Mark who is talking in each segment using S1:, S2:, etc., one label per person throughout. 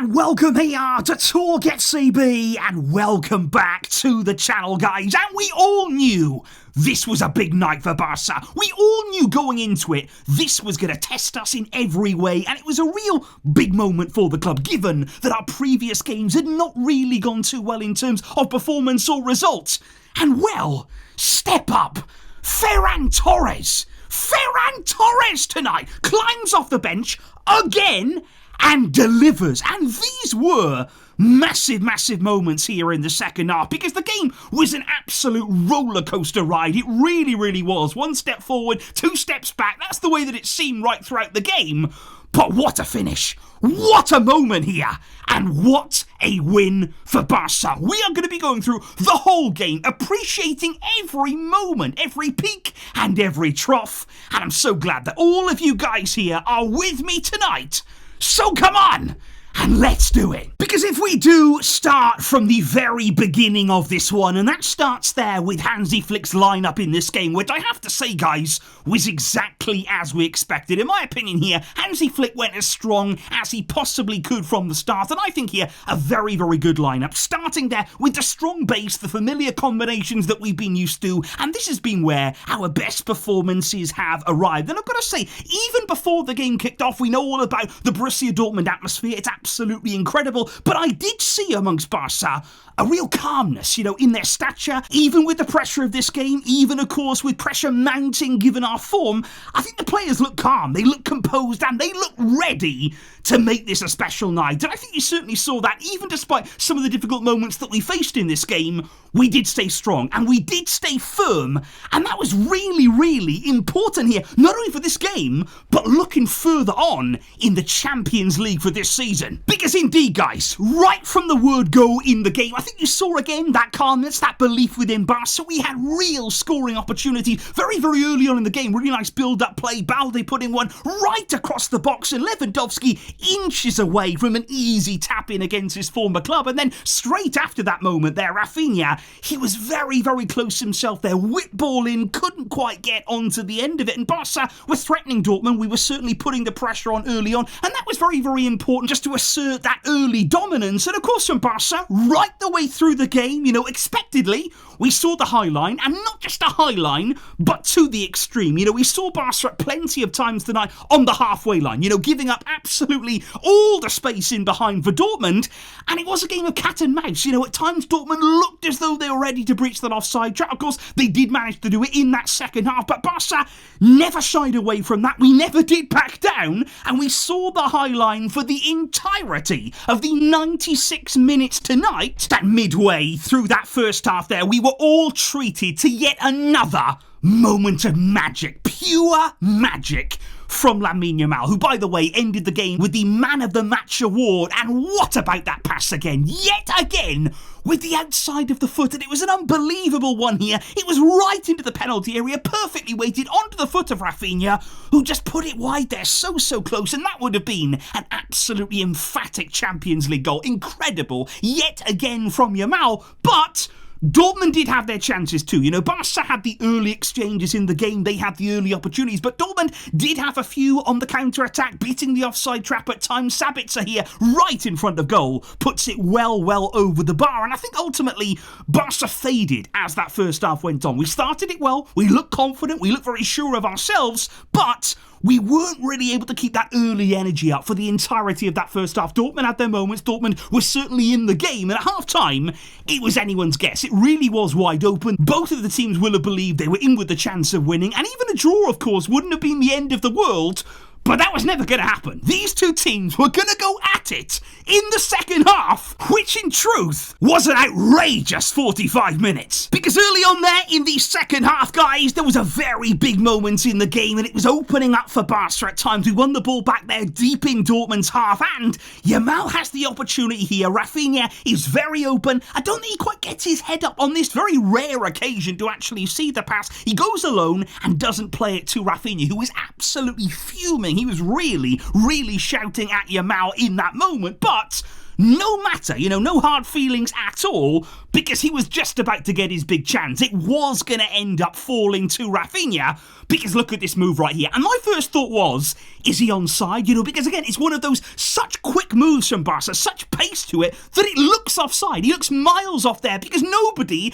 S1: And welcome here to TalkFCB, and welcome back to the channel, guys. And we all knew this was a big night for Barca. We all knew going into it, this was going to test us in every way, and it was a real big moment for the club, given that our previous games had not really gone too well in terms of performance or results. And well, step up, Ferran Torres. Ferran Torres tonight climbs off the bench again and delivers. And these were massive moments here in the second half, because the game was an absolute roller coaster ride. It really was. One step forward, two steps back. That's the way that it seemed right throughout the game. But what a finish. What a moment here. And what a win for Barca. We are going to be going through the whole game, appreciating every moment, every peak and every trough. And I'm so glad that all of you guys here are with me tonight. So come on, and let's do it. Because if we do start from the very beginning of this one, and that starts there with Hansi Flick's lineup in this game, which I have to say, guys, was exactly as we expected. In my opinion here, Hansi Flick went as strong as he possibly could from the start, and I think here, a very good lineup. Starting there with the strong base, the familiar combinations that we've been used to, and this has been where our best performances have arrived. And I've got to say, even before the game kicked off, we know all about the Borussia Dortmund atmosphere. It's absolutely incredible, but I did see amongst Barca a real calmness, in their stature, even with the pressure of this game, even of course with pressure mounting given our form. I think the players look calm, they look composed, and they look ready to make this a special night. And I think you certainly saw that, even despite some of the difficult moments that we faced in this game, we did stay strong and we did stay firm, and that was really important here, not only for this game, but looking further on in the Champions League for this season. Because indeed, guys, right from the word go in the game, I think you saw again that calmness, that belief within Barca. We had real scoring opportunities very early on in the game. Really nice build-up play. Balde put in one right across the box, and Lewandowski inches away from an easy tap-in against his former club. And then straight after that moment there, Raphinha, he was very close himself there. Whip ball in, couldn't quite get onto the end of it. And Barca were threatening Dortmund. We were certainly putting the pressure on early on, and that was very important just to assert that early dominance. And of course from Barca, right the way through the game, expectedly, we saw the high line, and not just a high line, but to the extreme. We saw Barca at plenty of times tonight on the halfway line, giving up absolutely all the space in behind for Dortmund, and it was a game of cat and mouse. At times Dortmund looked as though they were ready to breach that offside trap. Of course, they did manage to do it in that second half, but Barca never shied away from that. We never did back down, and we saw the high line for the entirety of the 96 minutes tonight. That midway through that first half there, we were all treated to yet another moment of magic, pure magic, from Lamine Yamal, who, by the way, ended the game with the Man of the Match award. And what about that pass again? Yet again, with the outside of the foot, and it was an unbelievable one here. It was right into the penalty area, perfectly weighted onto the foot of Raphinha, who just put it wide there, so close, and that would have been an absolutely emphatic Champions League goal. Incredible, yet again from Yamal, but Dortmund did have their chances too. Barca had the early exchanges in the game, they had the early opportunities, but Dortmund did have a few on the counter-attack, beating the offside trap at times. Sabitzer here, right in front of goal, puts it well over the bar, and I think ultimately Barca faded as that first half went on. We started it well, we looked confident, we looked very sure of ourselves, but we weren't really able to keep that early energy up for the entirety of that first half. Dortmund had their moments, Dortmund was certainly in the game, and at half-time, it was anyone's guess. It really was wide open. Both of the teams will have believed they were in with the chance of winning, and even a draw, of course, wouldn't have been the end of the world, but that was never going to happen. These two teams were going to go at it in the second half, which in truth was an outrageous 45 minutes. Because early on there in the second half, guys, there was a very big moment in the game, and it was opening up for Barca at times. We won the ball back there deep in Dortmund's half, and Yamal has the opportunity here. Raphinha is very open. I don't think he quite gets his head up on this very rare occasion to actually see the pass. He goes alone and doesn't play it to Raphinha, who is absolutely fuming. He was really shouting at Yamal in that moment, but no matter, no hard feelings at all, because he was just about to get his big chance. It was going to end up falling to Raphinha, because look at this move right here. And my first thought was, is he onside? Because again, it's one of those such quick moves from Barca, such pace to it, that it looks offside. He looks miles off there, because nobody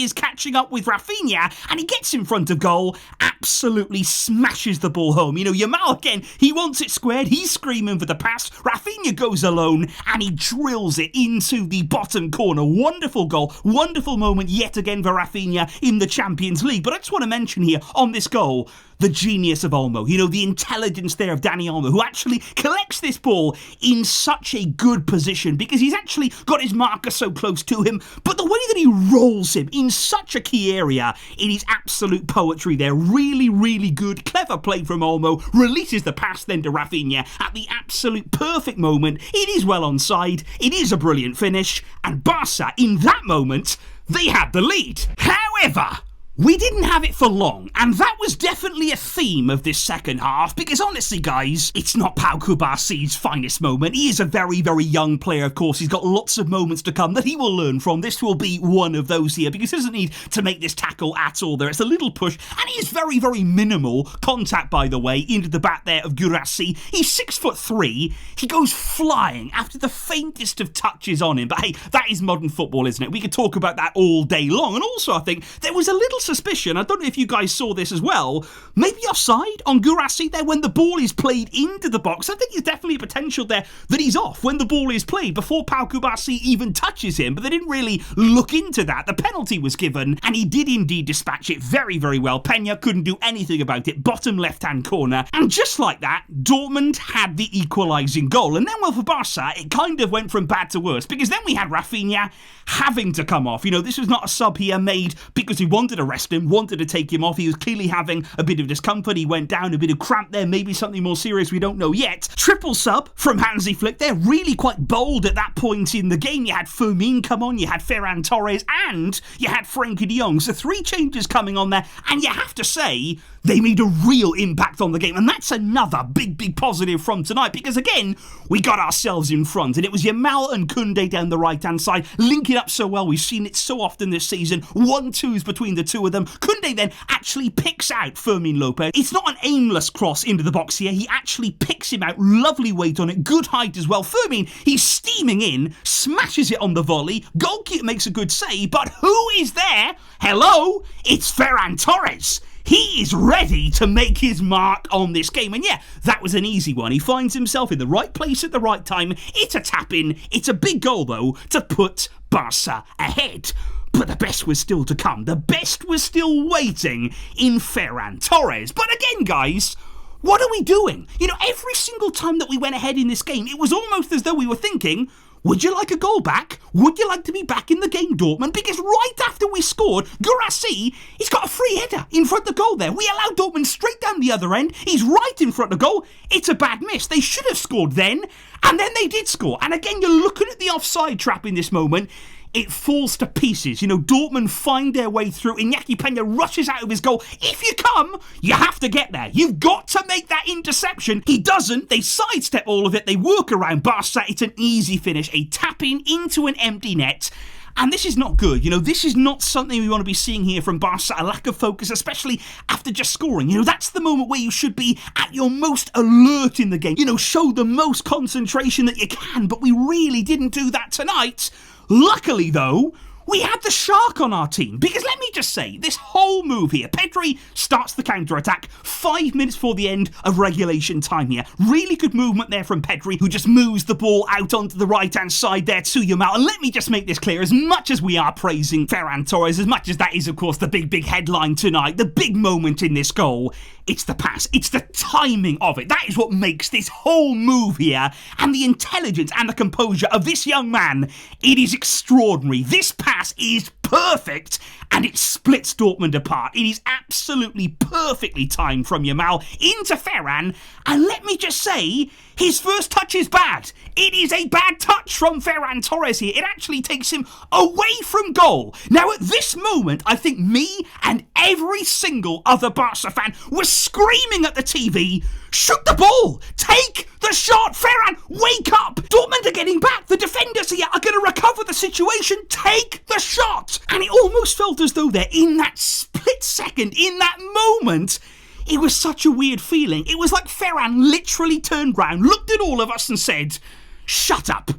S1: is catching up with Raphinha, and he gets in front of goal, absolutely smashes the ball home. Yamal, again, he wants it squared, he's screaming for the pass, Raphinha goes alone, and he drills it into the bottom corner. Wonderful goal, wonderful moment yet again for Raphinha in the Champions League. But I just want to mention here, on this goal, the genius of Olmo, the intelligence there of Dani Olmo, who actually collects this ball in such a good position, because he's actually got his marker so close to him, but the way that he rolls him in such a key area, it is absolute poetry there. Really, really good, clever play from Olmo, releases the pass then to Raphinha at the absolute perfect moment. It is well onside, it is a brilliant finish, and Barca, in that moment, they had the lead. However, we didn't have it for long, and that was definitely a theme of this second half, because honestly, guys, it's not Pau Kubasi's finest moment. He is a very, very young player, of course. He's got lots of moments to come that he will learn from. This will be one of those here, because he doesn't need to make this tackle at all there. It's a little push, and he is very, very minimal contact, by the way, into the back there of Guirassy. He's 6'3". He goes flying after the faintest of touches on him, but hey, that is modern football, isn't it? We could talk about that all day long, and also, I think, there was a little suspicion, I don't know if you guys saw this as well, maybe offside on Guirassy there when the ball is played into the box. I think there's definitely a potential there that he's off when the ball is played before Pau Kubasi even touches him, but they didn't really look into that. The penalty was given, and he did indeed dispatch it very, very well. Peña couldn't do anything about it, bottom left-hand corner, and just like that, Dortmund had the equalising goal. And then, well, for Barca, it kind of went from bad to worse, because then we had Raphinha having to come off. This was not a sub here made because he wanted to rest him, wanted to take him off. He was clearly having a bit of discomfort. He went down, a bit of cramp there, maybe something more serious, we don't know yet. Triple sub from Hansi Flick. They're really quite bold at that point in the game. You had Fermin come on, you had Ferran Torres, and you had Frenkie de Jong. So 3 changes coming on there, and you have to say, they made a real impact on the game, and that's another big, big positive from tonight, because again, we got ourselves in front, and it was Yamal and Koundé down the right-hand side, linking up so well. We've seen it so often this season, 1-2s between the two of them. Koundé then actually picks out Fermin Lopez. It's not an aimless cross into the box here, he actually picks him out, lovely weight on it, good height as well. Fermin, he's steaming in, smashes it on the volley, goalkeeper makes a good save, but who is there? Hello, it's Ferran Torres. He is ready to make his mark on this game. And yeah, that was an easy one. He finds himself in the right place at the right time. It's a tap-in. It's a big goal, though, to put Barca ahead. But the best was still to come. The best was still waiting in Ferran Torres. But again, guys, what are we doing? Every single time that we went ahead in this game, it was almost as though we were thinking, would you like a goal back? Would you like to be back in the game, Dortmund? Because right after we scored, Guirassy, he's got a free header in front of the goal there. We allowed Dortmund straight down the other end. He's right in front of the goal. It's a bad miss. They should have scored then, and then they did score. And again, you're looking at the offside trap in this moment. It falls to pieces. Dortmund find their way through. Iñaki Peña rushes out of his goal. If you come, you have to get there. You've got to make that interception. He doesn't. They sidestep all of it. They work around Barca. It's an easy finish. A tap-in into an empty net. And this is not good. This is not something we want to be seeing here from Barca. A lack of focus, especially after just scoring. That's the moment where you should be at your most alert in the game. Show the most concentration that you can. But we really didn't do that tonight. Luckily, though, we had the shark on our team, because let me just say, this whole move here, Pedri starts the counter-attack 5 minutes before the end of regulation time here. Really good movement there from Pedri, who just moves the ball out onto the right-hand side there to Yamal. And let me just make this clear, as much as we are praising Ferran Torres, as much as that is, of course, the big, big headline tonight, the big moment in this goal, it's the pass, it's the timing of it. That is what makes this whole move here, and the intelligence and the composure of this young man, it is extraordinary. This pass is perfect, and it splits Dortmund apart. It is absolutely perfectly timed from Yamal into Ferran, and let me just say, his first touch is bad. It is a bad touch from Ferran Torres here. It actually takes him away from goal. Now, at this moment, I think me and every single other Barca fan was screaming at the TV, Shoot the ball! Take the shot! Ferran, wake up! Dortmund are getting back. The defenders here are going to recover the situation. Take the shot! And it almost felt as though they're in that split second, in that moment. It was such a weird feeling. It was like Ferran literally turned round, looked at all of us and said, "Shut up.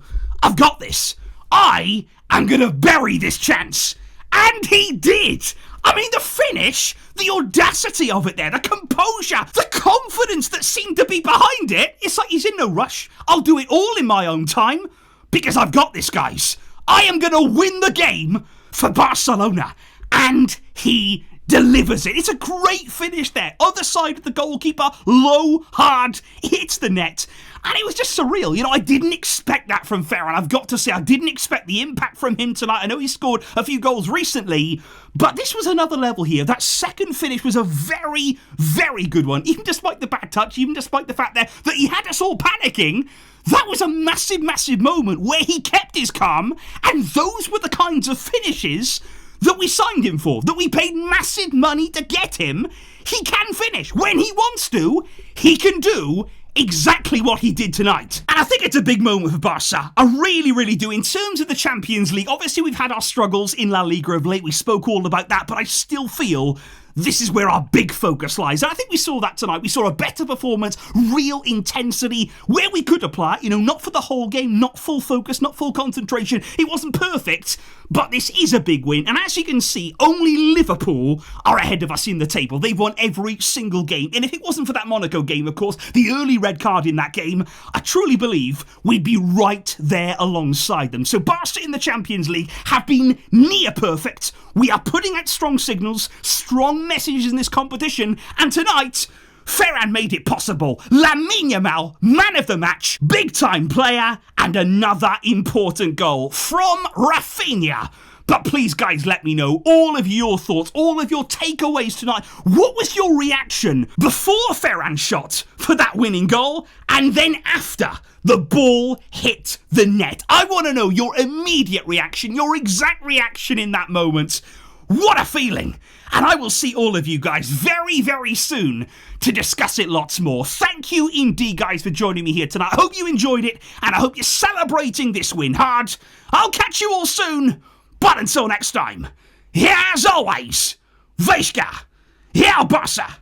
S1: I've got this. I am going to bury this chance." And he did. I mean, the finish, the audacity of it there, the composure, the confidence that seemed to be behind it. It's like he's in no rush. I'll do it all in my own time because I've got this, guys. I am going to win the game for Barcelona. And he delivers it. It's a great finish there. Other side of the goalkeeper, low, hard, hits the net. And it was just surreal. You know, I didn't expect that from Ferran. I've got to say, I didn't expect the impact from him tonight. I know he scored a few goals recently, but this was another level here. That second finish was a very, very good one. Even despite the bad touch, even despite the fact that he had us all panicking, that was a massive, massive moment where he kept his calm, and those were the kinds of finishes that we signed him for, that we paid massive money to get him. He can finish. When he wants to, he can do exactly what he did tonight. And I think it's a big moment for Barca. I really, really do. In terms of the Champions League, obviously we've had our struggles in La Liga of late. We spoke all about that, but I still feel this is where our big focus lies. And I think we saw that tonight. We saw a better performance, real intensity, where we could apply, you know, not for the whole game, not full focus, not full concentration. It wasn't perfect, but this is a big win. And as you can see, only Liverpool are ahead of us in the table. They've won every single game. And if it wasn't for that Monaco game, of course, the early red card in that game, I truly believe we'd be right there alongside them. So Barca in the Champions League have been near perfect. We are putting out strong signals, strong messages in this competition, and tonight, Ferran made it possible. Lamine Yamal, man of the match, big-time player, and another important goal from Raphinha. But please, guys, let me know all of your thoughts, all of your takeaways tonight. What was your reaction before Ferran shot for that winning goal, and then after the ball hit the net? I want to know your immediate reaction, your exact reaction in that moment. What a feeling. And I will see all of you guys very, very soon to discuss it lots more. Thank you indeed, guys, for joining me here tonight. I hope you enjoyed it, and I hope you're celebrating this win hard. I'll catch you all soon. But until next time, as always, Vejska, Barca.